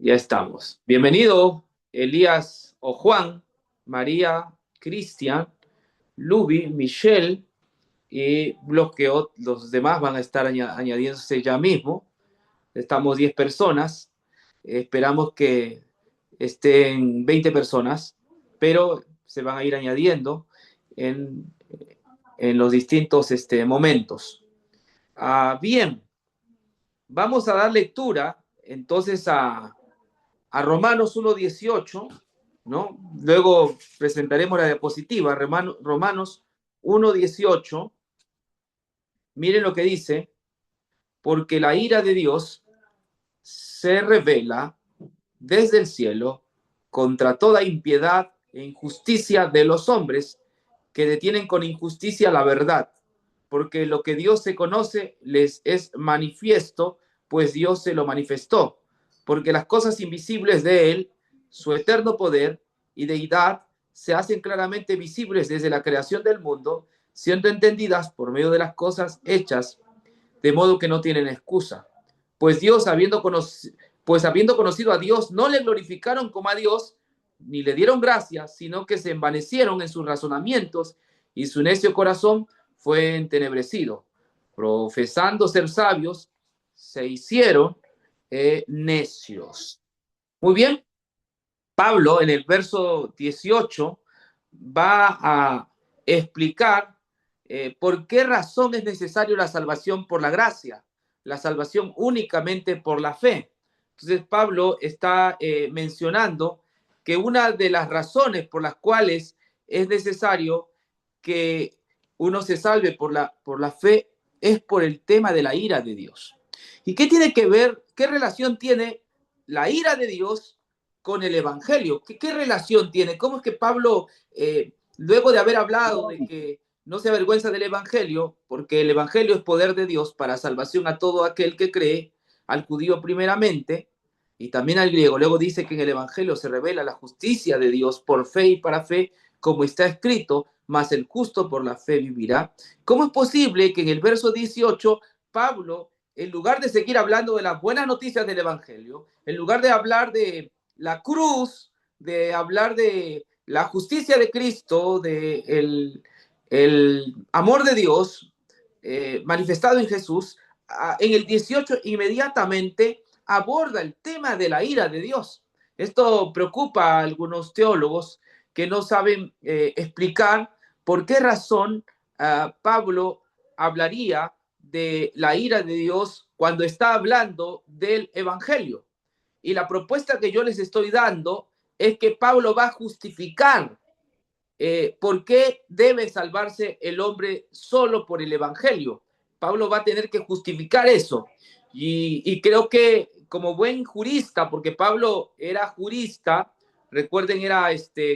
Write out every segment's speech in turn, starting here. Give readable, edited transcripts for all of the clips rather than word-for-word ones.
Ya estamos. Bienvenido, Elías o Juan, María, Cristian, Luby, Michelle y los demás van a estar añadiéndose ya mismo. Estamos 10 personas. Esperamos que estén 20 personas, pero se van a ir añadiendo en, en los distintos momentos. Bien, vamos a dar lectura entonces a Romanos 1:18, ¿no? Luego presentaremos la diapositiva, Romanos 1:18. Miren lo que dice: porque la ira de Dios se revela desde el cielo contra toda impiedad e injusticia de los hombres que detienen con injusticia la verdad, porque lo que Dios se conoce les es manifiesto, pues Dios se lo manifestó, porque las cosas invisibles de él, su eterno poder y deidad, se hacen claramente visibles desde la creación del mundo, siendo entendidas por medio de las cosas hechas, de modo que no tienen excusa. Pues Dios, habiendo conocido a Dios, no le glorificaron como a Dios, ni le dieron gracias, sino que se envanecieron en sus razonamientos, y su necio corazón fue entenebrecido. Profesando ser sabios, se hicieron necios. Muy bien, Pablo en el verso 18 va a explicar por qué razón es necesario la salvación por la gracia, la salvación únicamente por la fe. Entonces Pablo está mencionando que una de las razones por las cuales es necesario que uno se salve por la fe es por el tema de la ira de Dios. ¿Y qué tiene que ver, qué relación tiene la ira de Dios con el Evangelio? ¿Qué relación tiene? ¿Cómo es que Pablo, luego de haber hablado de que no se avergüenza del Evangelio, porque el Evangelio es poder de Dios para salvación a todo aquel que cree, al judío primeramente, y también al griego? Luego dice que en el Evangelio se revela la justicia de Dios por fe y para fe, como está escrito, mas el justo por la fe vivirá. ¿Cómo es posible que en el verso 18 Pablo, en lugar de seguir hablando de las buenas noticias del Evangelio, en lugar de hablar de la cruz, de hablar de la justicia de Cristo, de el amor de Dios manifestado en Jesús, en el 18 inmediatamente aborda el tema de la ira de Dios? Esto preocupa a algunos teólogos que no saben explicar por qué razón Pablo hablaría de la ira de Dios cuando está hablando del Evangelio. Y la propuesta que yo les estoy dando es que Pablo va a justificar por qué debe salvarse el hombre solo por el Evangelio. Pablo va a tener que justificar eso. Y creo que como buen jurista, porque Pablo era jurista, recuerden, era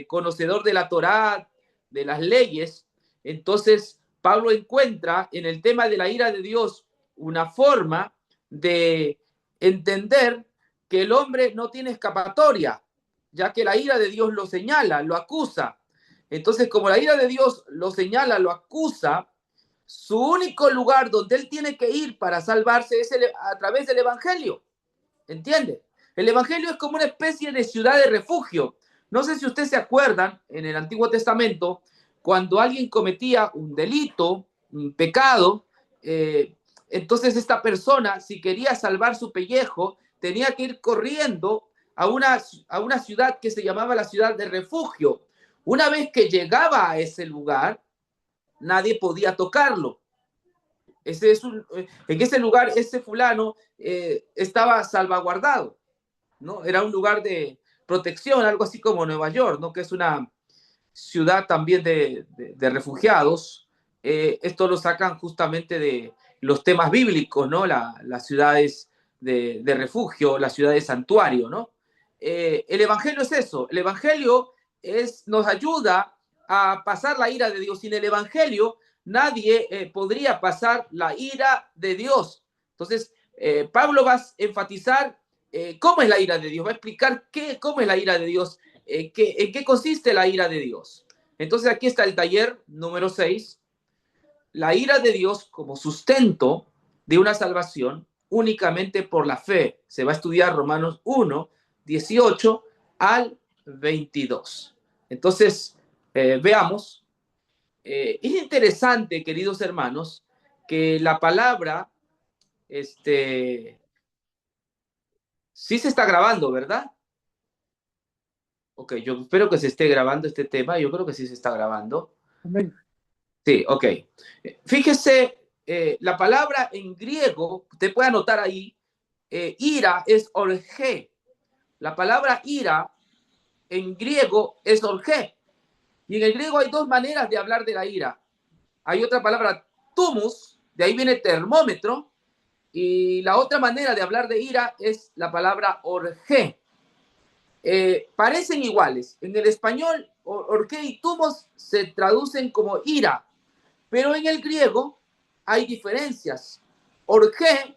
conocedor de la Torá, de las leyes. Entonces Pablo encuentra en el tema de la ira de Dios una forma de entender que el hombre no tiene escapatoria, ya que la ira de Dios lo señala, lo acusa. Entonces, como la ira de Dios lo señala, lo acusa, su único lugar donde él tiene que ir para salvarse es a través del Evangelio. ¿Entiende? El Evangelio es como una especie de ciudad de refugio. No sé si ustedes se acuerdan, en el Antiguo Testamento, cuando alguien cometía un delito, un pecado, entonces esta persona, si quería salvar su pellejo, tenía que ir corriendo a una ciudad que se llamaba la ciudad de refugio. Una vez que llegaba a ese lugar, nadie podía tocarlo. En ese lugar, ese fulano estaba salvaguardado, ¿no? Era un lugar de protección, algo así como Nueva York, ¿no? Que es una ciudad también de refugiados. Esto lo sacan justamente de los temas bíblicos, ¿no? Las ciudades de refugio, las ciudades santuario, ¿no? El Evangelio es eso. El Evangelio nos ayuda a pasar la ira de Dios. Sin el Evangelio nadie podría pasar la ira de Dios. Entonces, Pablo va a enfatizar cómo es la ira de Dios, va a explicar cómo es la ira de Dios, en qué consiste la ira de Dios. Entonces aquí está el taller número 6, la ira de Dios como sustento de una salvación únicamente por la fe. Se va a estudiar Romanos 1, 18 al 22. Entonces, veamos. Es interesante, queridos hermanos, que la palabra, sí se está grabando, ¿verdad? Ok, yo espero que se esté grabando este tema. Yo creo que sí se está grabando. Amén. Sí, ok. Fíjese, la palabra en griego, usted puede anotar ahí, ira es orge. La palabra ira en griego es orge. Y en el griego hay dos maneras de hablar de la ira. Hay otra palabra, tumus, de ahí viene termómetro. Y la otra manera de hablar de ira es la palabra orge. Parecen iguales. En el español, orge y tumos se traducen como ira, pero en el griego hay diferencias. Orge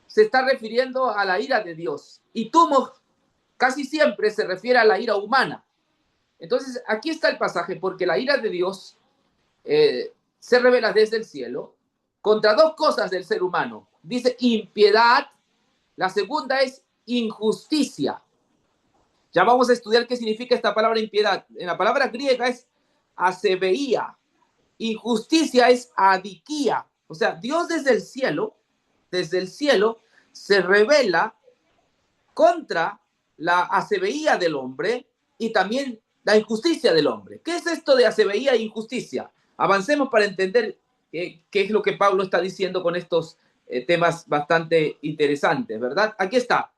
se está refiriendo a la ira de Dios y tumos casi siempre se refiere a la ira humana. Entonces, aquí está el pasaje, porque la ira de Dios se revela desde el cielo contra dos cosas del ser humano. Dice impiedad, la segunda es injusticia. Ya vamos a estudiar qué significa esta palabra impiedad. En la palabra griega es asebeía. Injusticia es adiquía. O sea, Dios desde el cielo, se revela contra la asebeía del hombre y también la injusticia del hombre. ¿Qué es esto de asebeía e injusticia? Avancemos para entender qué es lo que Pablo está diciendo con estos temas bastante interesantes, ¿verdad? Aquí está.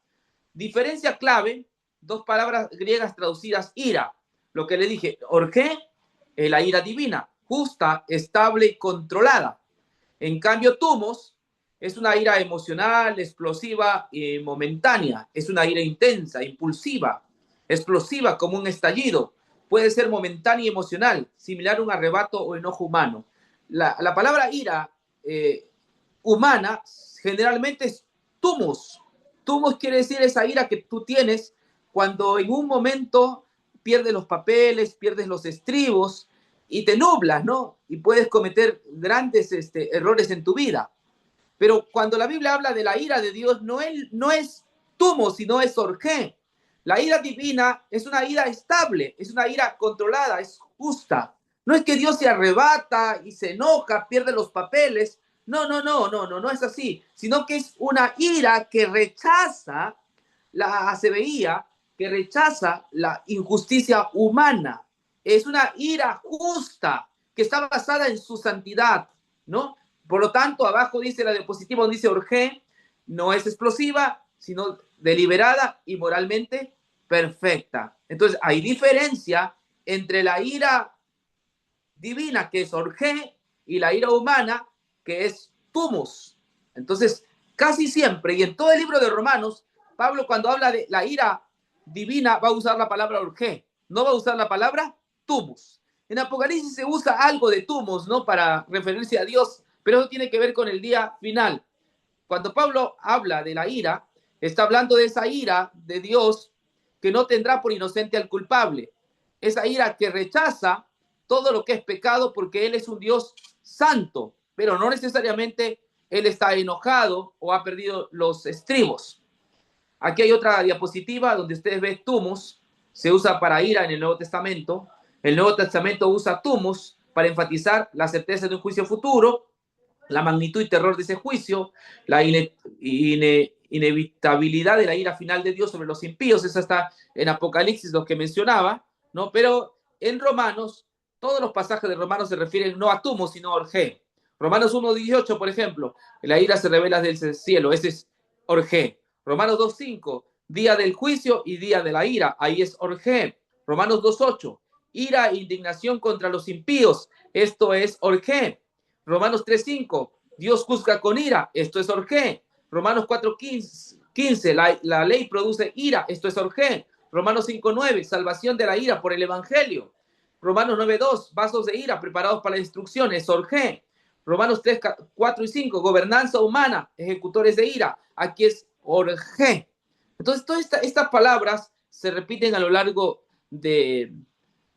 Diferencia clave, dos palabras griegas traducidas, ira. Lo que le dije, orge, la ira divina, justa, estable y controlada. En cambio, tumos es una ira emocional, explosiva y momentánea. Es una ira intensa, impulsiva, explosiva como un estallido. Puede ser momentánea y emocional, similar a un arrebato o enojo humano. La palabra ira humana generalmente es tumus. Tumus quiere decir esa ira que tú tienes cuando en un momento pierdes los papeles, pierdes los estribos y te nublas, ¿no? Y puedes cometer grandes errores en tu vida. Pero cuando la Biblia habla de la ira de Dios, no es tumus, sino es orge. La ira divina es una ira estable, es una ira controlada, es justa. No es que Dios se arrebata y se enoja, pierde los papeles. No es así, sino que es una ira que rechaza la aceveía, que rechaza la injusticia humana. Es una ira justa que está basada en su santidad, ¿no? Por lo tanto, abajo dice la diapositiva, dice orge, no es explosiva, sino deliberada y moralmente perfecta. Entonces, hay diferencia entre la ira divina, que es orge, y la ira humana, que es tumus. Entonces, casi siempre, y en todo el libro de Romanos, Pablo cuando habla de la ira divina va a usar la palabra orge, no va a usar la palabra tumus. En Apocalipsis se usa algo de tumus, ¿no? Para referirse a Dios, pero eso tiene que ver con el día final. Cuando Pablo habla de la ira, está hablando de esa ira de Dios que no tendrá por inocente al culpable. Esa ira que rechaza todo lo que es pecado porque Él es un Dios santo, pero no necesariamente Él está enojado o ha perdido los estribos. Aquí hay otra diapositiva donde ustedes ven tumus, se usa para ira en el Nuevo Testamento. El Nuevo Testamento usa tumus para enfatizar la certeza de un juicio futuro, la magnitud y terror de ese juicio, la inevitabilidad de la ira final de Dios sobre los impíos. Eso está en Apocalipsis, lo que mencionaba, ¿no? Pero en Romanos, todos los pasajes de Romanos se refieren no a tumo, sino a orge. Romanos 1:18, por ejemplo, la ira se revela desde el cielo, ese es orge. Romanos 2:5, día del juicio y día de la ira, ahí es orge. Romanos 2:8, ira e indignación contra los impíos, esto es orge. Romanos 3:5, Dios juzga con ira, esto es orge. Romanos 4:15, la ley produce ira, esto es orge. Romanos 5:9, salvación de la ira por el evangelio. Romanos 9:2, vasos de ira preparados para la instrucción, es orge. Romanos 3:4 y 5, gobernanza humana, ejecutores de ira, aquí es orge. Entonces, todas estas palabras se repiten a lo largo de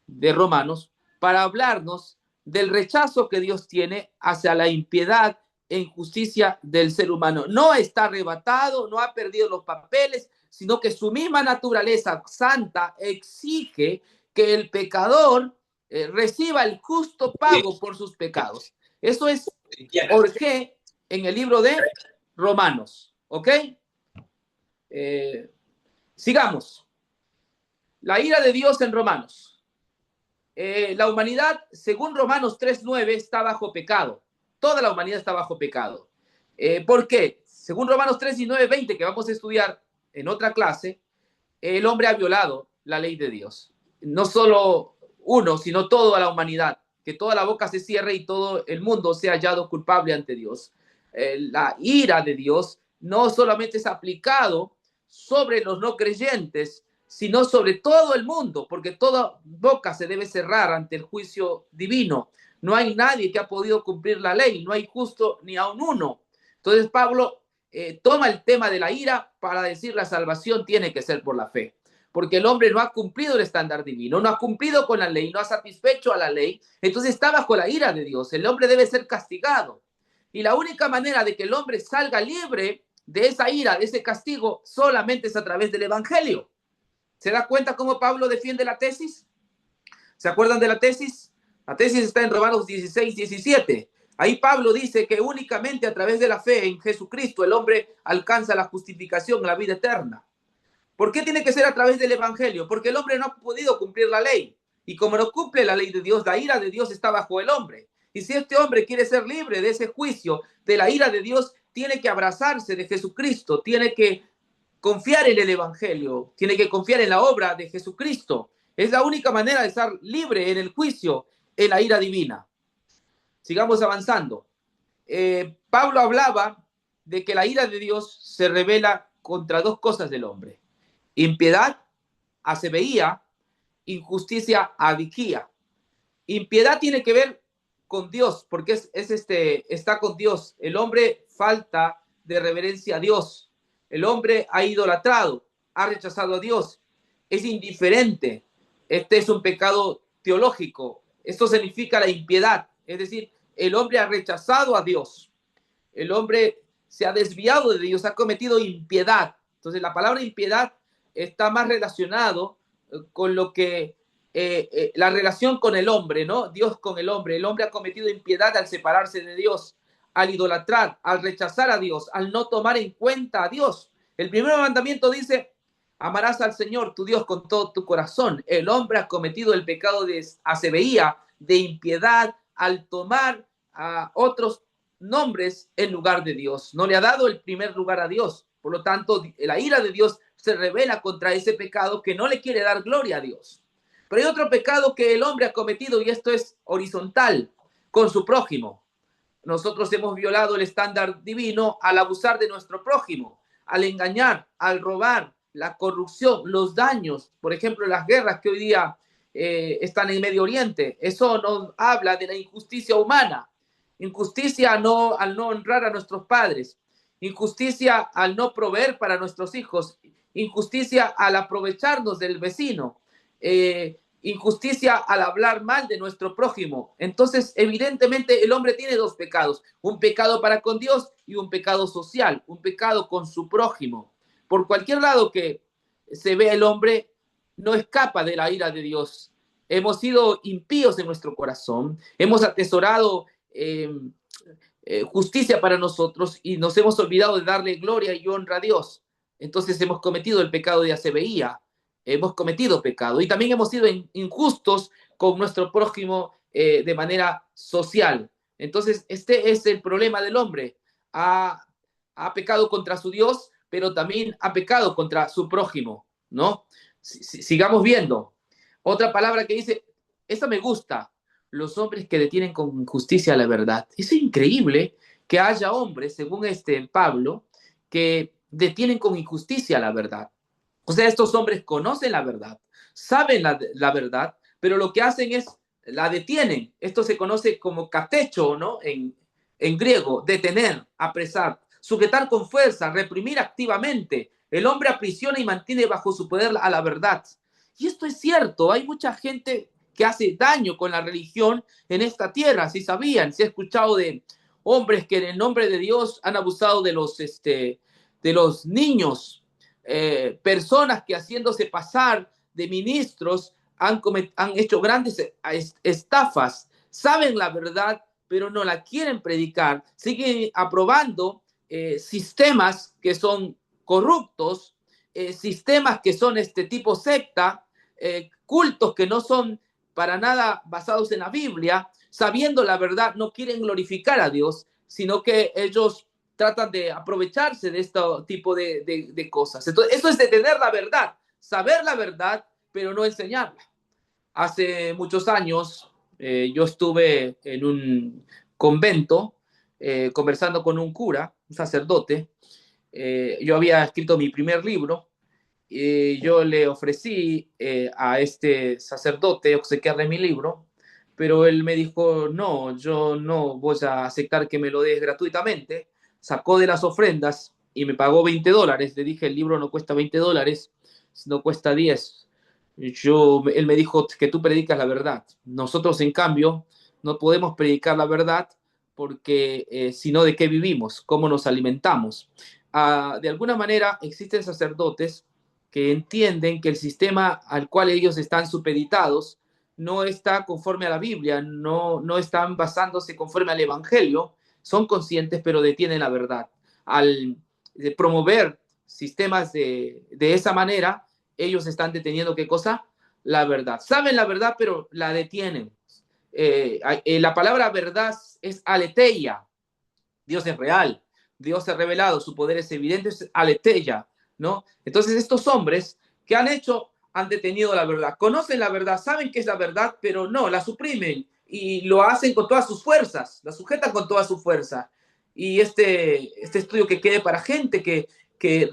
Romanos para hablarnos del rechazo que Dios tiene hacia la impiedad e injusticia del ser humano. No está arrebatado, no ha perdido los papeles, sino que su misma naturaleza santa exige que el pecador reciba el justo pago por sus pecados. Eso es Jorge en el libro de Romanos. ¿Ok? Sigamos. La ira de Dios en Romanos. La humanidad, según Romanos 3:9, está bajo pecado. Toda la humanidad está bajo pecado. ¿Por qué? Según Romanos 3:19-20, que vamos a estudiar en otra clase, el hombre ha violado la ley de Dios. No solo uno, sino toda la humanidad. Que toda la boca se cierre y todo el mundo sea hallado culpable ante Dios. La ira de Dios no solamente es aplicado sobre los no creyentes, sino sobre todo el mundo, porque toda boca se debe cerrar ante el juicio divino. No hay nadie que ha podido cumplir la ley, no hay justo ni aun uno. Entonces Pablo toma el tema de la ira para decir la salvación tiene que ser por la fe, porque el hombre no ha cumplido el estándar divino, no ha cumplido con la ley, no ha satisfecho a la ley, entonces está bajo la ira de Dios. El hombre debe ser castigado. Y la única manera de que el hombre salga libre de esa ira, de ese castigo, solamente es a través del evangelio. ¿Se da cuenta cómo Pablo defiende la tesis? ¿Se acuerdan de la tesis? La tesis está en Romanos 16-17. Ahí Pablo dice que únicamente a través de la fe en Jesucristo el hombre alcanza la justificación, la vida eterna. ¿Por qué tiene que ser a través del evangelio? Porque el hombre no ha podido cumplir la ley. Y como no cumple la ley de Dios, la ira de Dios está bajo el hombre. Y si este hombre quiere ser libre de ese juicio, de la ira de Dios, tiene que abrazarse de Jesucristo, tiene que confiar en el evangelio, tiene que confiar en la obra de Jesucristo. Es la única manera de estar libre en el juicio, en la ira divina. Sigamos avanzando. Pablo hablaba de que la ira de Dios se revela contra dos cosas del hombre: impiedad, aceveía; injusticia, adiquía. Impiedad tiene que ver con Dios, porque está con Dios. El hombre falta de reverencia a Dios. El hombre ha idolatrado, ha rechazado a Dios, es indiferente. Este es un pecado teológico. Esto significa la impiedad, es decir, el hombre ha rechazado a Dios. El hombre se ha desviado de Dios, ha cometido impiedad. Entonces la palabra impiedad está más relacionado con lo que la relación con el hombre, ¿no? Dios con el hombre. El hombre ha cometido impiedad al separarse de Dios, al idolatrar, al rechazar a Dios, al no tomar en cuenta a Dios. El primer mandamiento dice: amarás al Señor tu Dios con todo tu corazón. El hombre ha cometido el pecado de aceveía, de impiedad, al tomar a otros nombres en lugar de Dios. No le ha dado el primer lugar a Dios. Por lo tanto, la ira de Dios se revela contra ese pecado que no le quiere dar gloria a Dios. Pero hay otro pecado que el hombre ha cometido, y esto es horizontal, con su prójimo. Nosotros hemos violado el estándar divino al abusar de nuestro prójimo, al engañar, al robar, la corrupción, los daños, por ejemplo, las guerras que hoy día están en Medio Oriente. Eso nos habla de la injusticia humana. Injusticia al no honrar a nuestros padres, injusticia al no proveer para nuestros hijos, injusticia al aprovecharnos del vecino, injusticia al hablar mal de nuestro prójimo. Entonces, evidentemente, el hombre tiene dos pecados: un pecado para con Dios y un pecado social, un pecado con su prójimo. Por cualquier lado que se ve el hombre, no escapa de la ira de Dios. Hemos sido impíos en nuestro corazón, hemos atesorado justicia para nosotros y nos hemos olvidado de darle gloria y honra a Dios. Entonces hemos cometido el pecado de aceveía, hemos cometido pecado, y también hemos sido injustos con nuestro prójimo de manera social. Entonces este es el problema del hombre: ha pecado contra su Dios, pero también ha pecado contra su prójimo, ¿no? Sigamos viendo. Otra palabra que dice, esta me gusta: los hombres que detienen con injusticia la verdad. Es increíble que haya hombres, según Pablo, que detienen con injusticia la verdad. O sea, estos hombres conocen la verdad, saben la verdad, pero lo que hacen es la detienen. Esto se conoce como catecho, ¿no? En griego: detener, apresar, sujetar con fuerza, reprimir activamente. El hombre aprisiona y mantiene bajo su poder a la verdad. Y esto es cierto. Hay mucha gente que hace daño con la religión en esta tierra. Si sabían, si he escuchado de hombres que en el nombre de Dios han abusado de los niños, personas que haciéndose pasar de ministros han hecho grandes estafas, saben la verdad, pero no la quieren predicar, siguen aprobando sistemas que son corruptos, sistemas que son tipo secta, cultos que no son para nada basados en la Biblia, sabiendo la verdad, no quieren glorificar a Dios, sino que ellos tratan de aprovecharse de este tipo de cosas. Entonces, eso es de tener la verdad, saber la verdad, pero no enseñarla. Hace muchos años yo estuve en un convento conversando con un cura, un sacerdote. Yo había escrito mi primer libro y yo le ofrecí a este sacerdote obsequiarle mi libro, pero él me dijo, no, yo no voy a aceptar que me lo des gratuitamente. Sacó de las ofrendas y me pagó $20. Le dije, el libro no cuesta $20, no cuesta 10. Él me dijo que tú predicas la verdad. Nosotros, en cambio, no podemos predicar la verdad porque si no, ¿de qué vivimos? ¿Cómo nos alimentamos? De alguna manera existen sacerdotes que entienden que el sistema al cual ellos están supeditados no está conforme a la Biblia, no están basándose conforme al Evangelio, son conscientes pero detienen la verdad. Al promover sistemas de esa manera, ellos están deteniendo ¿qué cosa? La verdad. Saben la verdad pero la detienen. La palabra verdad es aletheia. Dios es real, Dios es revelado, su poder es evidente, es aletheia, ¿no? Entonces estos hombres, ¿qué han hecho? Han detenido la verdad, conocen la verdad, saben que es la verdad, pero no, la suprimen y lo hacen con todas sus fuerzas, la sujetan con toda su fuerza. Y este estudio que quede para gente que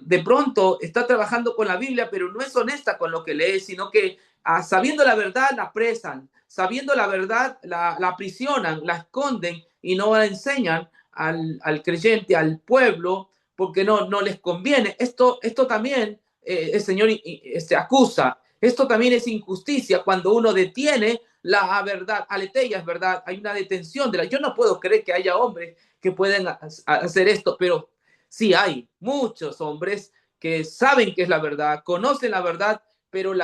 de pronto está trabajando con la Biblia, pero no es honesta con lo que lee, sino que sabiendo la verdad la apresan, sabiendo la verdad la aprisionan, la esconden y no la enseñan al creyente, al pueblo, porque no les conviene. Esto también el Señor se acusa. Esto también es injusticia cuando uno detiene la verdad. Aletheia es verdad. Hay una detención de la. Yo no puedo creer que haya hombres que pueden hacer esto, pero sí hay muchos hombres que saben que es la verdad, conocen la verdad, pero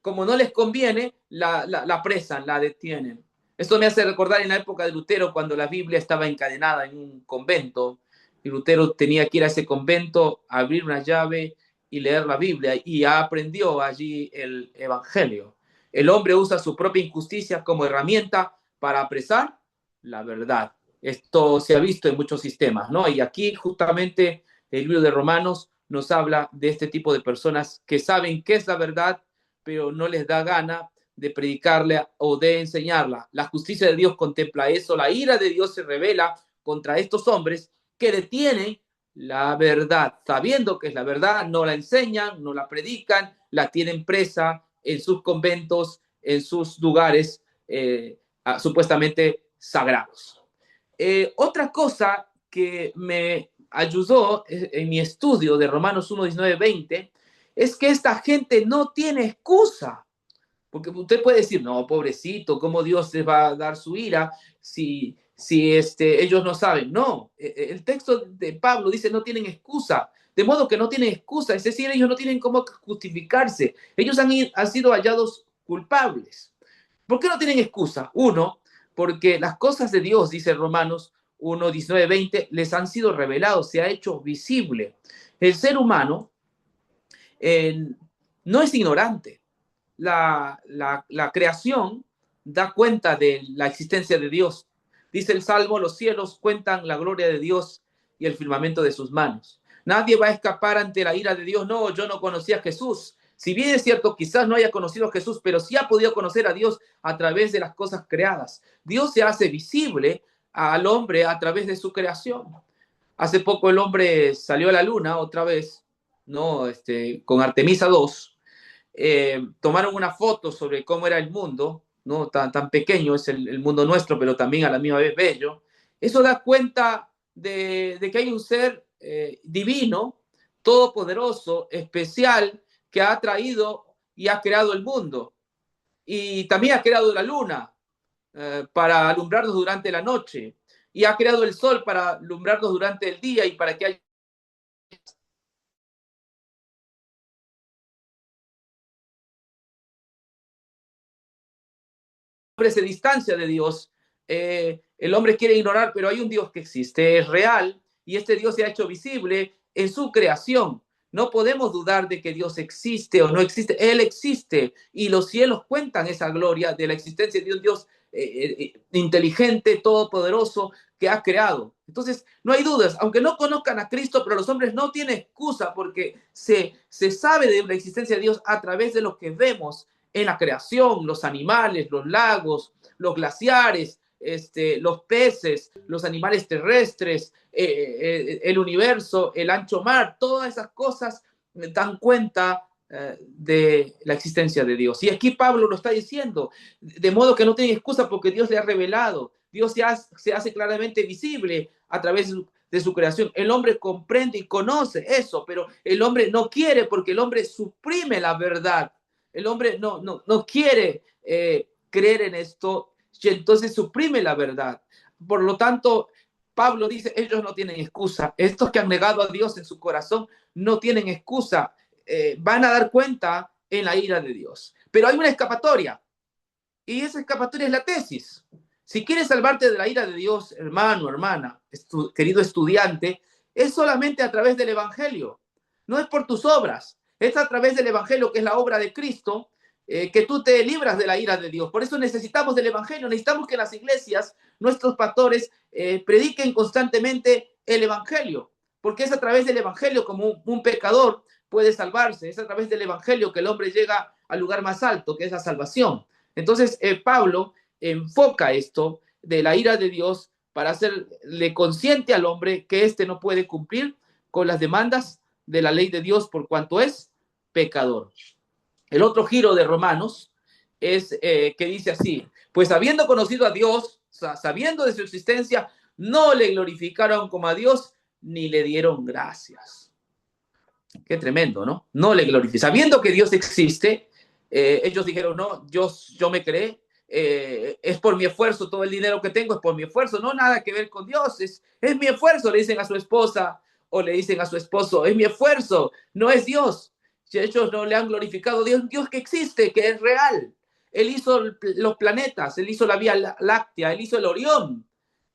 como no les conviene, la apresan, la detienen. Esto me hace recordar en la época de Lutero, cuando la Biblia estaba encadenada en un convento, y Lutero tenía que ir a ese convento, abrir una llave y leer la Biblia, y aprendió allí el Evangelio. El hombre usa su propia injusticia como herramienta para apresar la verdad. Esto se ha visto en muchos sistemas, ¿no? Y aquí justamente el libro de Romanos nos habla de este tipo de personas que saben qué es la verdad, pero no les da gana de predicarla o de enseñarla. La justicia de Dios contempla eso, la ira de Dios se revela contra estos hombres que detienen la verdad, sabiendo que es la verdad, no la enseñan, no la predican, la tienen presa en sus conventos, en sus lugares supuestamente sagrados. Otra cosa que me ayudó en mi estudio de Romanos 1, 19, 20 es que esta gente no tiene excusa. Porque usted puede decir, no, pobrecito, ¿cómo Dios les va a dar su ira si ellos no saben? No, el texto de Pablo dice no tienen excusa, de modo que no tienen excusa, es decir, ellos no tienen cómo justificarse, ellos han sido hallados culpables. ¿Por qué no tienen excusa? Uno, porque las cosas de Dios, dice Romanos 1, 19, 20, les han sido revelados, se ha hecho visible. El ser humano eh, no es ignorante. La creación da cuenta de la existencia de Dios. Dice el Salmo, los cielos cuentan la gloria de Dios y el firmamento de sus manos. Nadie va a escapar ante la ira de Dios. No, yo no conocía a Jesús. Si bien es cierto, quizás no haya conocido a Jesús, pero sí ha podido conocer a Dios a través de las cosas creadas. Dios se hace visible al hombre a través de su creación. Hace poco el hombre salió a la luna otra vez, ¿no? Con Artemisa 2. Tomaron una foto sobre cómo era el mundo, ¿no? Tan pequeño es el mundo nuestro, pero también a la misma vez bello. Eso da cuenta de que hay un ser divino, todopoderoso, especial, que ha traído y ha creado el mundo. Y también ha creado la luna para alumbrarnos durante la noche. y ha creado el sol para alumbrarnos durante el día y para que haya hombre se distancia de Dios. El hombre quiere ignorar, pero hay un Dios que existe, es real, y este Dios se ha hecho visible en su creación. No podemos dudar de que Dios existe o no existe. Él existe y los cielos cuentan esa gloria de la existencia de un Dios inteligente, todopoderoso, que ha creado. Entonces, no hay dudas, aunque no conozcan a Cristo, pero los hombres no tienen excusa porque se sabe de la existencia de Dios a través de lo que vemos en la creación, los animales, los lagos, los glaciares, los peces, los animales terrestres, el universo, el ancho mar, todas esas cosas dan cuenta de la existencia de Dios. Y aquí Pablo lo está diciendo, de modo que no tiene excusa porque Dios le ha revelado, Dios se hace claramente visible a través de su creación. El hombre comprende y conoce eso, pero el hombre no quiere porque el hombre suprime la verdad. El hombre no quiere creer en esto y entonces suprime la verdad. Por lo tanto, Pablo dice, ellos no tienen excusa. Estos que han negado a Dios en su corazón no tienen excusa. Van a dar cuenta en la ira de Dios. Pero hay una escapatoria. Y esa escapatoria es la tesis. Si quieres salvarte de la ira de Dios, hermano, hermana, querido estudiante, es solamente a través del Evangelio. No es por tus obras. Es a través del Evangelio, que es la obra de Cristo, que tú te libras de la ira de Dios. Por eso necesitamos del Evangelio. Necesitamos que en las iglesias nuestros pastores prediquen constantemente el Evangelio. Porque es a través del Evangelio como un pecador puede salvarse. Es a través del Evangelio que el hombre llega al lugar más alto, que es la salvación. Entonces, Pablo enfoca esto de la ira de Dios para hacerle consciente al hombre que éste no puede cumplir con las demandas de la ley de Dios por cuanto es pecador. El otro giro de Romanos es que dice así, pues habiendo conocido a Dios, sabiendo de su existencia, no le glorificaron como a Dios ni le dieron gracias. Qué tremendo, ¿no? No le glorificaron. Sabiendo que Dios existe, ellos dijeron, no, yo me creé, es por mi esfuerzo, todo el dinero que tengo es por mi esfuerzo, no nada que ver con Dios, es mi esfuerzo, le dicen a su esposa o le dicen a su esposo, es mi esfuerzo, no es Dios. Si ellos no le han glorificado a Dios, Dios que existe, que es real. Él hizo los planetas, él hizo la Vía Láctea, él hizo el Orión,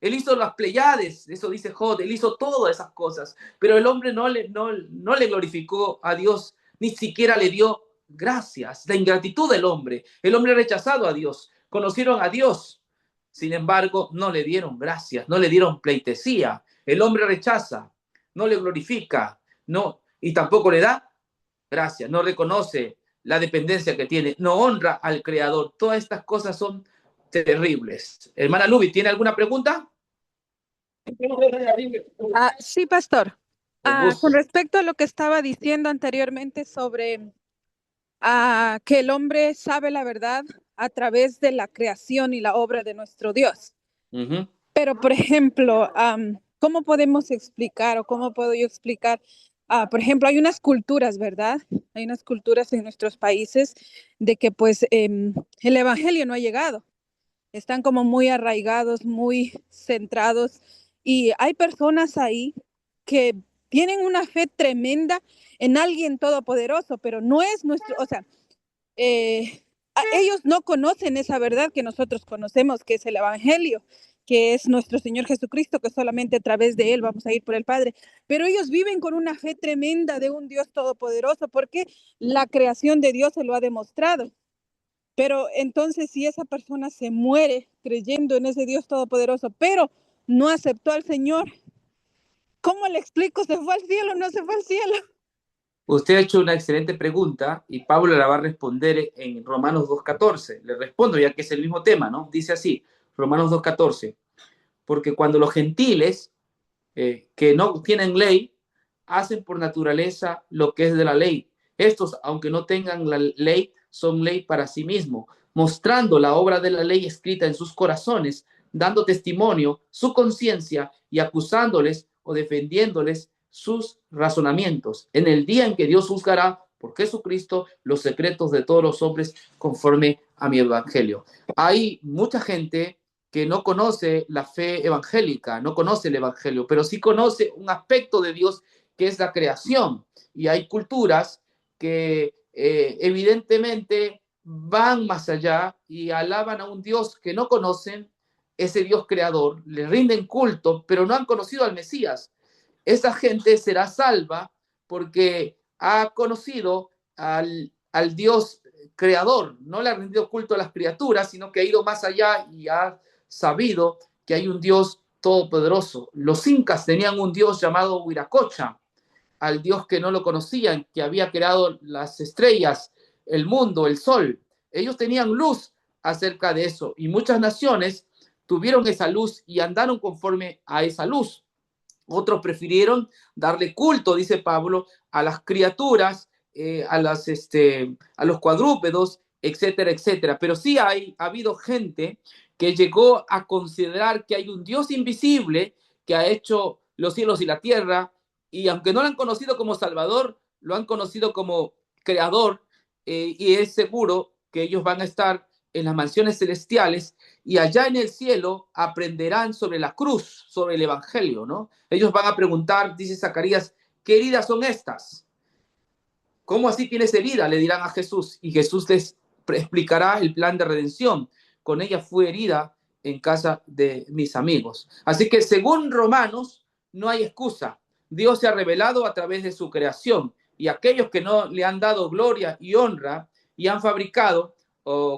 él hizo las Pleiades, eso dice Jod, él hizo todas esas cosas, pero el hombre no le glorificó a Dios, ni siquiera le dio gracias. La ingratitud del hombre, el hombre rechazado a Dios, conocieron a Dios, sin embargo, no le dieron gracias, no le dieron pleitesía. El hombre rechaza, no le glorifica, no, y tampoco le da gracias, no reconoce la dependencia que tiene, no honra al Creador. Todas estas cosas son terribles. Hermana Luby, ¿tiene alguna pregunta? Sí, pastor. Con Con gusto. respecto a lo que estaba diciendo anteriormente sobre que el hombre sabe la verdad a través de la creación y la obra de nuestro Dios. Uh-huh. Pero, por ejemplo, ¿cómo podemos explicar o cómo puedo yo explicar? Por ejemplo, hay unas culturas, ¿verdad? Hay unas culturas en nuestros países de que pues el evangelio no ha llegado. Están como muy arraigados, muy centrados y hay personas ahí que tienen una fe tremenda en alguien todopoderoso, pero no es nuestro, o sea, ellos no conocen esa verdad que nosotros conocemos, que es el Evangelio, que es nuestro Señor Jesucristo, que solamente a través de Él vamos a ir por el Padre. Pero ellos viven con una fe tremenda de un Dios todopoderoso, porque la creación de Dios se lo ha demostrado. Pero entonces si esa persona se muere creyendo en ese Dios todopoderoso, pero no aceptó al Señor, ¿cómo le explico? ¿Se fue al cielo o no se fue al cielo? Usted ha hecho una excelente pregunta y Pablo la va a responder en Romanos 2.14. Le respondo ya que es el mismo tema, ¿no? Dice así, Romanos 2.14, porque cuando los gentiles que no tienen ley hacen por naturaleza lo que es de la ley, estos, aunque no tengan la ley, son ley para sí mismos, mostrando la obra de la ley escrita en sus corazones, dando testimonio su conciencia y acusándoles o defendiéndoles sus razonamientos. En el día en que Dios juzgará por Jesucristo los secretos de todos los hombres conforme a mi evangelio. Hay mucha gente que no conoce la fe evangélica, no conoce el evangelio, pero sí conoce un aspecto de Dios que es la creación. Y hay culturas que evidentemente van más allá y alaban a un Dios que no conocen, ese Dios creador, le rinden culto, pero no han conocido al Mesías. Esa gente será salva porque ha conocido al Dios creador, no le ha rendido culto a las criaturas, sino que ha ido más allá y ha sabido que hay un Dios todopoderoso. Los incas tenían un Dios llamado Huiracocha, al Dios que no lo conocían, que había creado las estrellas, el mundo, el sol. Ellos tenían luz acerca de eso y muchas naciones tuvieron esa luz y andaron conforme a esa luz. Otros prefirieron darle culto, dice Pablo, a las criaturas, a los cuadrúpedos, etcétera, etcétera. Pero sí ha habido gente que llegó a considerar que hay un Dios invisible que ha hecho los cielos y la tierra, y aunque no lo han conocido como Salvador, lo han conocido como Creador, y es seguro que ellos van a estar en las mansiones celestiales y allá en el cielo aprenderán sobre la cruz, sobre el Evangelio, ¿no? Ellos van a preguntar, dice Zacarías, ¿qué heridas son estas? ¿Cómo así tienes herida? Le dirán a Jesús, y Jesús les explicará el plan de redención. Con ella fue herida en casa de mis amigos. Así que según Romanos, no hay excusa. Dios se ha revelado a través de su creación, y aquellos que no le han dado gloria y honra y han fabricado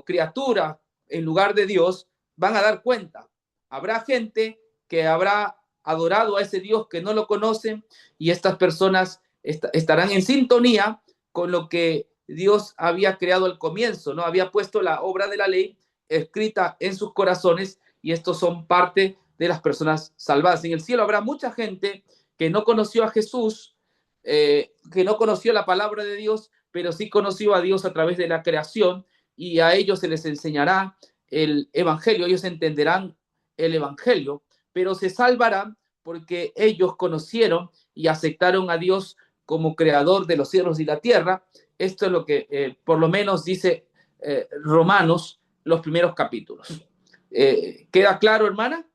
criaturas en lugar de Dios, van a dar cuenta. Habrá gente que habrá adorado a ese Dios que no lo conocen, y estas personas estarán en sintonía con lo que Dios había creado al comienzo, ¿no? Había puesto la obra de la ley escrita en sus corazones, y estos son parte de las personas salvadas. En el cielo habrá mucha gente que no conoció a Jesús, que no conoció la palabra de Dios, pero sí conoció a Dios a través de la creación, y a ellos se les enseñará el evangelio, ellos entenderán el evangelio, pero se salvarán porque ellos conocieron y aceptaron a Dios como creador de los cielos y la tierra. Esto es lo que por lo menos dice Romanos, los primeros capítulos. ¿Queda claro, hermana?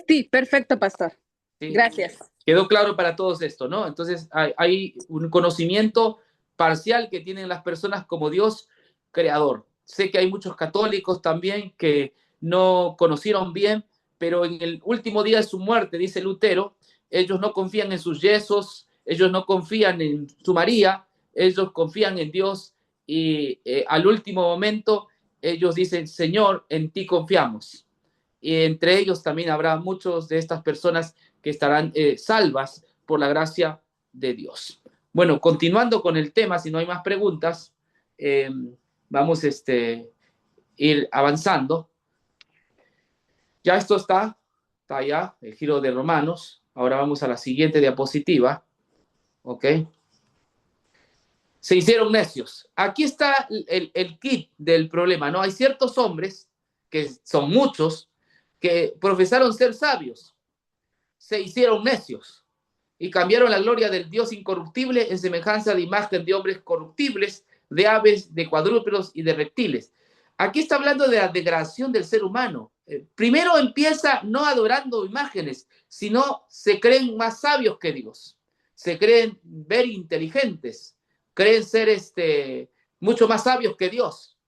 Sí, perfecto, pastor. Sí. Gracias. Quedó claro para todos esto, ¿no? Entonces hay un conocimiento parcial que tienen las personas como Dios creador. Sé que hay muchos católicos también que no conocieron bien, pero en el último día de su muerte, dice Lutero, ellos no confían en sus yesos, ellos no confían en su María, ellos confían en Dios, y al último momento ellos dicen, Señor, en ti confiamos. Y entre ellos también habrá muchos de estas personas que estarán salvas por la gracia de Dios. Bueno, continuando con el tema, si no hay más preguntas, vamos ir avanzando. Ya esto está ya, el giro de Romanos. Ahora vamos a la siguiente diapositiva. ¿Ok? Se hicieron necios. Aquí está el kit del problema, ¿no? Hay ciertos hombres, que son muchos, que profesaron ser sabios, se hicieron necios y cambiaron la gloria del Dios incorruptible en semejanza de imagen de hombres corruptibles, de aves, de cuadrúpedos y de reptiles. Aquí está hablando de la degradación del ser humano. Primero empieza no adorando imágenes, sino se creen más sabios que Dios, se creen ver inteligentes, creen ser mucho más sabios que Dios.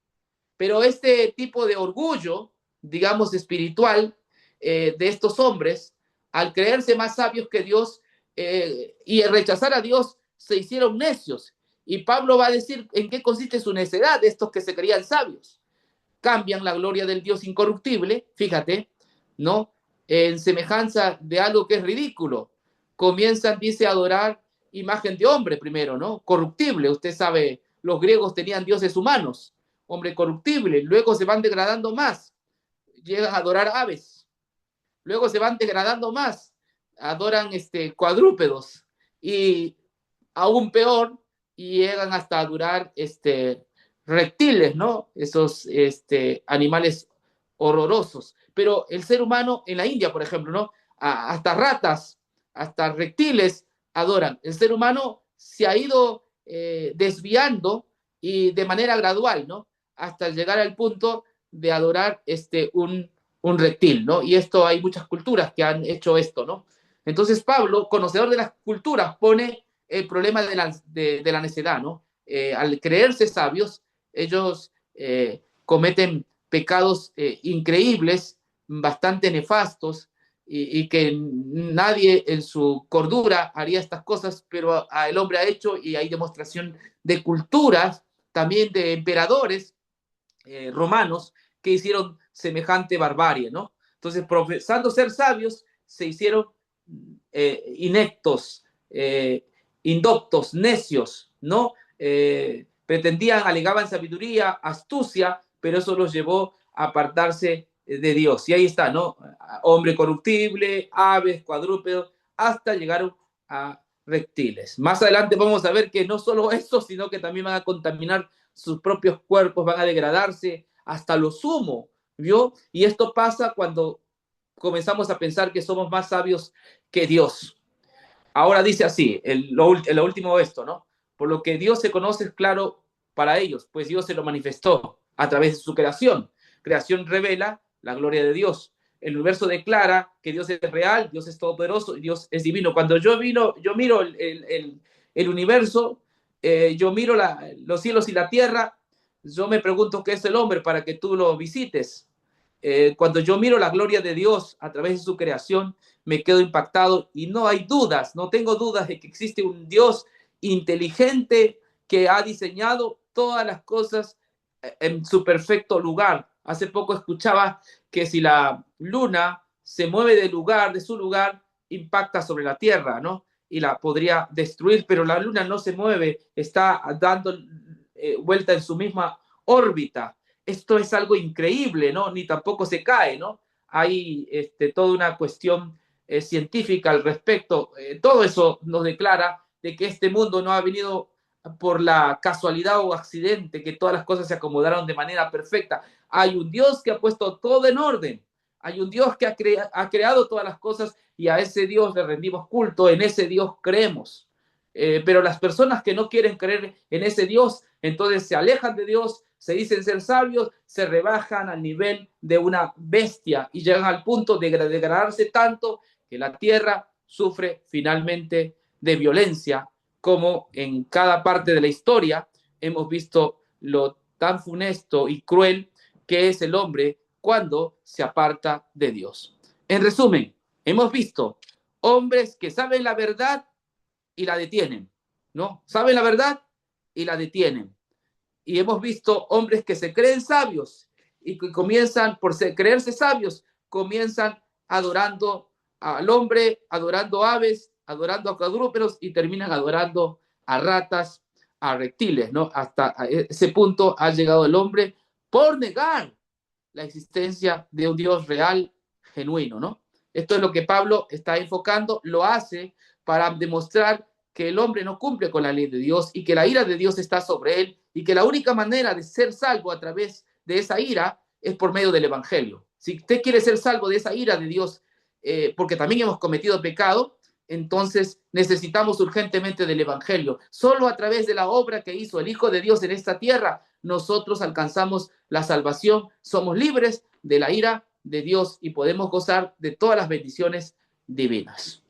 Pero este tipo de orgullo, digamos, espiritual, de estos hombres, al creerse más sabios que Dios y rechazar a Dios, se hicieron necios. Y Pablo va a decir en qué consiste su necedad de estos que se creían sabios. Cambian la gloria del Dios incorruptible, fíjate, ¿no? En semejanza de algo que es ridículo. Comienzan, dice, a adorar imagen de hombre primero, ¿no? Corruptible. Usted sabe, los griegos tenían dioses humanos, hombre corruptible. Luego se van degradando más, llegan a adorar aves. Luego se van degradando más, adoran cuadrúpedos, y aún peor, y llegan hasta adorar reptiles, ¿no? Esos animales horrorosos. Pero el ser humano en la India, por ejemplo, ¿no? Hasta ratas, hasta reptiles adoran. El ser humano se ha ido desviando, y de manera gradual, ¿no? hasta llegar al punto de adorar un reptil, ¿no? Y esto hay muchas culturas que han hecho esto, ¿no? Entonces Pablo, conocedor de las culturas, pone el problema de la necedad, ¿no? Al creerse sabios, ellos cometen pecados increíbles, bastante nefastos, y que nadie en su cordura haría estas cosas, pero el hombre ha hecho, y hay demostración de culturas, también de emperadores romanos que hicieron semejante barbarie, ¿no? Entonces, profesando ser sabios, se hicieron ineptos, indoctos, necios, ¿no? Pretendían, alegaban sabiduría, astucia, pero eso los llevó a apartarse de Dios. Y ahí está, ¿no? Hombre corruptible, aves, cuadrúpedos, hasta llegaron a reptiles. Más adelante vamos a ver que no solo eso, sino que también van a contaminar sus propios cuerpos, van a degradarse hasta lo sumo, ¿vio? Y esto pasa cuando comenzamos a pensar que somos más sabios que Dios. Ahora dice así, lo último de esto, ¿no? Por lo que Dios se conoce es claro para ellos, pues Dios se lo manifestó a través de su creación. Creación revela la gloria de Dios. El universo declara que Dios es real, Dios es todopoderoso, Dios es divino. Cuando yo miro el universo, yo miro los cielos y la tierra, yo me pregunto qué es el hombre para que tú lo visites. Cuando yo miro la gloria de Dios a través de su creación, me quedo impactado y no hay dudas, no tengo dudas de que existe un Dios inteligente que ha diseñado todas las cosas en su perfecto lugar. Hace poco escuchaba que si la luna se mueve de su lugar, impacta sobre la Tierra, ¿no? Y la podría destruir, pero la luna no se mueve, está dando vuelta en su misma órbita. Esto es algo increíble, ¿no? Ni tampoco se cae, ¿no? Hay toda una cuestión científica al respecto. Todo eso nos declara de que este mundo no ha venido por la casualidad o accidente, que todas las cosas se acomodaron de manera perfecta. Hay un Dios que ha puesto todo en orden. Hay un Dios que ha creado todas las cosas y a ese Dios le rendimos culto, en ese Dios creemos. Pero las personas que no quieren creer en ese Dios, entonces se alejan de Dios, se dicen ser sabios, se rebajan al nivel de una bestia y llegan al punto de degradarse tanto que la tierra sufre finalmente de violencia, como en cada parte de la historia hemos visto lo tan funesto y cruel que es el hombre cuando se aparta de Dios. En resumen, hemos visto hombres que saben la verdad y la detienen, ¿no? Saben la verdad y la detienen. Y hemos visto hombres que se creen sabios y que comienzan, por creerse sabios, comienzan adorando al hombre, adorando aves, adorando a cuadrúpedos y terminan adorando a ratas, a reptiles, ¿no? Hasta ese punto ha llegado el hombre por negar la existencia de un Dios real, genuino, ¿no? Esto es lo que Pablo está enfocando, lo hace para demostrar que el hombre no cumple con la ley de Dios y que la ira de Dios está sobre él y que la única manera de ser salvo a través de esa ira es por medio del Evangelio. Si usted quiere ser salvo de esa ira de Dios, porque también hemos cometido pecado, entonces necesitamos urgentemente del Evangelio. Solo a través de la obra que hizo el Hijo de Dios en esta tierra, nosotros alcanzamos la salvación, somos libres de la ira de Dios y podemos gozar de todas las bendiciones divinas.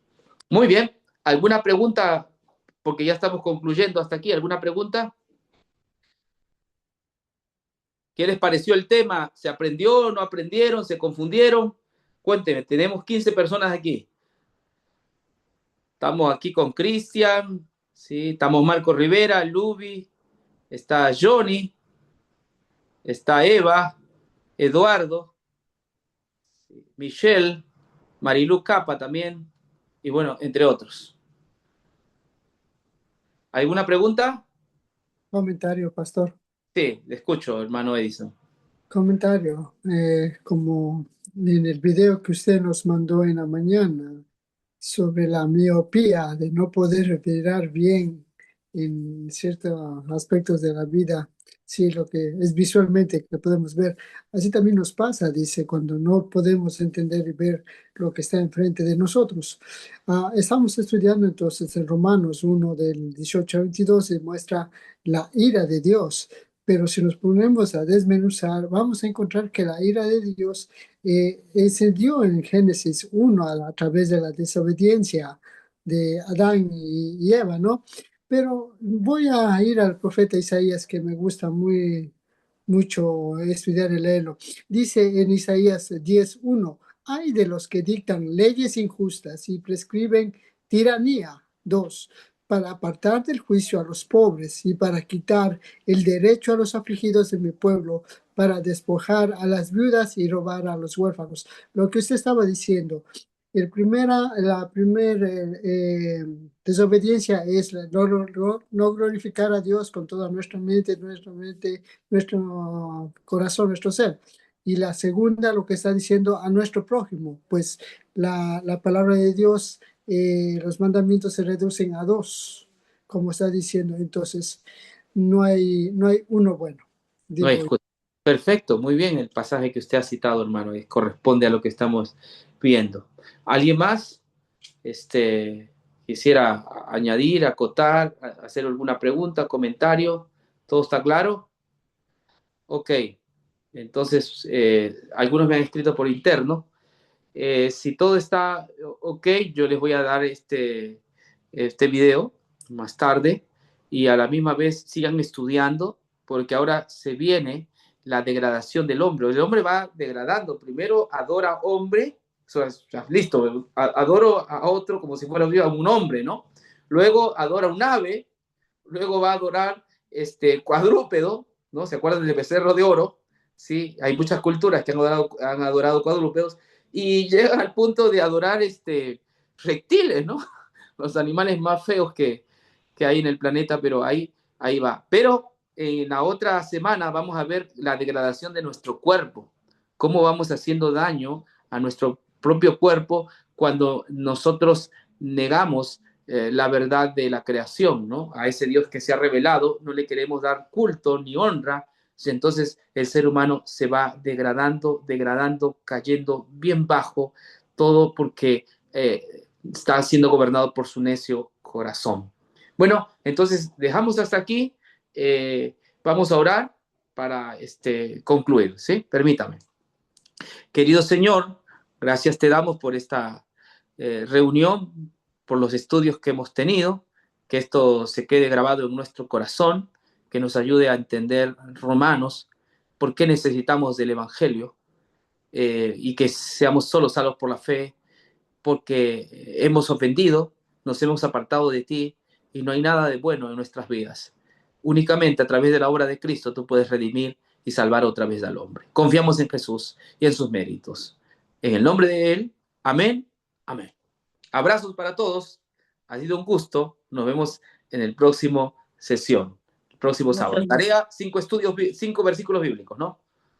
Muy bien, ¿alguna pregunta? Porque ya estamos concluyendo hasta aquí. ¿Alguna pregunta? ¿Qué les pareció el tema? ¿Se aprendió? ¿No aprendieron? ¿Se confundieron? Cuéntenme, tenemos 15 personas aquí. Estamos aquí con Cristian, ¿sí? Estamos Marco Rivera, Luby, está Johnny, está Eva, Eduardo, Michelle, Marilu Capa también, y bueno, entre otros. ¿Alguna pregunta? Comentario, pastor. Sí, le escucho, hermano Edison. Comentario. Como en el video que usted nos mandó en la mañana sobre la miopía, de no poder mirar bien en ciertos aspectos de la vida, sí, lo que es visualmente que podemos ver. Así también nos pasa, dice, cuando no podemos entender y ver lo que está enfrente de nosotros. Estamos estudiando entonces en Romanos 1 del 18 al 22 y muestra la ira de Dios. Pero si nos ponemos a desmenuzar, vamos a encontrar que la ira de Dios se dio en Génesis 1 a través de la desobediencia de Adán y Eva, ¿no? Pero voy a ir al profeta Isaías, que me gusta mucho estudiar y leerlo. Dice en Isaías 10:1, hay de los que dictan leyes injustas y prescriben tiranía. 2, para apartar del juicio a los pobres y para quitar el derecho a los afligidos de mi pueblo, para despojar a las viudas y robar a los huérfanos. Lo que usted estaba diciendo, la primera desobediencia es no glorificar a Dios con toda nuestra mente, nuestro corazón, nuestro ser. Y la segunda, lo que está diciendo a nuestro prójimo, pues la palabra de Dios, los mandamientos se reducen a 2, como está diciendo. Entonces, no hay uno bueno. No hay Digo, Perfecto, muy bien el pasaje que usted ha citado, hermano, corresponde a lo que estamos viendo. ¿Alguien más quisiera añadir, acotar, hacer alguna pregunta, comentario? ¿Todo está claro? Ok, entonces algunos me han escrito por interno. Si todo está ok, yo les voy a dar este video más tarde y a la misma vez sigan estudiando, porque ahora se viene la degradación del hombre. El hombre va degradando. Primero adora a hombre, o sea, listo, adoro a otro como si fuera un hombre, ¿no? Luego adora a un ave, luego va a adorar cuadrúpedo, ¿no? ¿Se acuerdan del becerro de oro? Sí, hay muchas culturas que han adorado cuadrúpedos y llegan al punto de adorar reptiles, ¿no? Los animales más feos que hay en el planeta, pero ahí va. Pero en la otra semana vamos a ver la degradación de nuestro cuerpo, cómo vamos haciendo daño a nuestro propio cuerpo cuando nosotros negamos la verdad de la creación, ¿no? A ese Dios que se ha revelado, no le queremos dar culto ni honra, entonces el ser humano se va degradando, cayendo bien bajo, todo porque está siendo gobernado por su necio corazón. Bueno, entonces dejamos hasta aquí. Vamos a orar para concluir, ¿sí? Permítame. Querido Señor, gracias te damos por esta reunión, por los estudios que hemos tenido, que esto se quede grabado en nuestro corazón, que nos ayude a entender Romanos, por qué necesitamos del Evangelio y que seamos solo salvos por la fe, porque hemos ofendido, nos hemos apartado de ti y no hay nada de bueno en nuestras vidas. Únicamente a través de la obra de Cristo tú puedes redimir y salvar otra vez al hombre. Confiamos en Jesús y en sus méritos. En el nombre de Él, amén, amén. Abrazos para todos. Ha sido un gusto. Nos vemos en el próximo sesión, el próximo sábado. Tarea, 5 versículos bíblicos, ¿no?